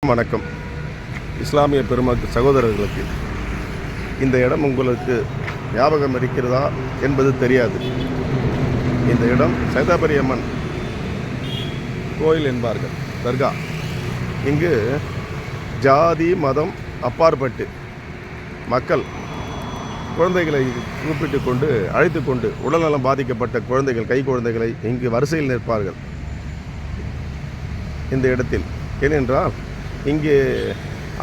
வணக்கம். இஸ்லாமிய பெருமக்கள் சகோதரர்களுக்கு இந்த இடம் உங்களுக்கு ஞாபகம் இருக்கிறதா என்பது தெரியாது. இந்த இடம் சைதாபரியம்மன் கோயில் என்பார்கள், தர்கா. இங்கு ஜாதி மதம் அப்பாற்பட்டு மக்கள் குழந்தைகளை கூப்பிட்டு கொண்டு அழைத்து கொண்டு உடல்நலம் பாதிக்கப்பட்ட குழந்தைகள், கை குழந்தைகளை இங்கு வரிசையில் நிற்பார்கள். இந்த இடத்தில் ஏனென்றால் இங்கே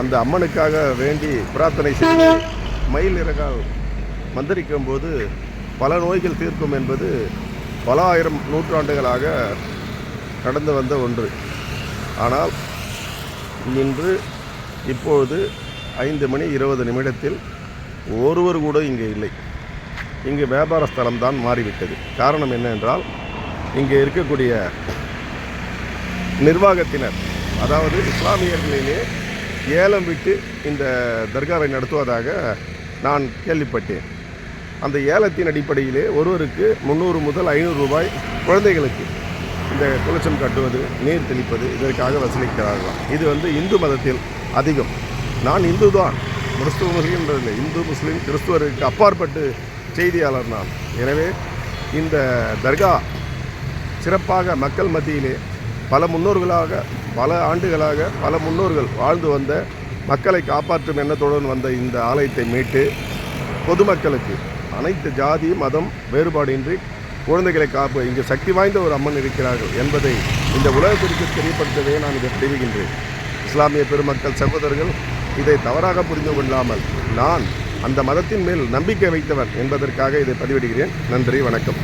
அந்த அம்மனுக்காக வேண்டி பிரார்த்தனை செய்து மயில் இறகால் மந்திரிக்கும் போது பல நோய்கள் தீர்க்கும் என்பது பல ஆயிரம் நூற்றாண்டுகளாக நடந்து வந்த ஒன்று. ஆனால் இன்று இப்பொழுது 5:20 ஒருவர் கூட இங்கே இல்லை. இங்கு வியாபார ஸ்தலம்தான் மாறிவிட்டது. காரணம் என்னவென்றால் இங்கே இருக்கக்கூடிய நிர்வாகத்தினர், அதாவது இஸ்லாமியர்களிலே ஏலம் விட்டு இந்த தர்காவை நடத்துவதாக நான் கேள்விப்பட்டேன். அந்த ஏலத்தின் அடிப்படையிலே ஒருவருக்கு 300 முதல் 500 ரூபாய் குழந்தைகளுக்கு இந்த குளச்சம் கட்டுவது, நீர் தெளிப்பது, இதற்காக வசூலிக்கிறார்களாம். இது இந்து மதத்தில் அதிகம். நான் இந்து தான், கிறிஸ்துவ முஸ்லீம்ன்றதில்லை, இந்து முஸ்லீம் கிறிஸ்துவருக்கு அப்பாற்பட்டு செய்தியாளர் நான். எனவே இந்த தர்கா சிறப்பாக மக்கள் மத்தியிலே பல முன்னோர்களாக, பல ஆண்டுகளாக பல முன்னோர்கள் வாழ்ந்து வந்த, மக்களை காப்பாற்றும் எண்ணத்துடன் வந்த இந்த ஆலயத்தை மீட்டு பொதுமக்களுக்கு அனைத்து ஜாதி மதம் வேறுபாடின்றி குழந்தைகளை காப்பு இங்கு சக்தி வாய்ந்த ஒரு அம்மன் இருக்கிறார்கள் என்பதை இந்த உலகத்திற்கு தெரியப்படுத்தவே நான் இதை தெரிவிக்கின்றேன். இஸ்லாமிய பெருமக்கள் சகோதரர்கள் இதை தவறாக புரிந்து கொள்ளாமல், நான் அந்த மதத்தின் மேல் நம்பிக்கை வைத்தவன் என்பதற்காக இதை பதிவிடுகிறேன். நன்றி, வணக்கம்.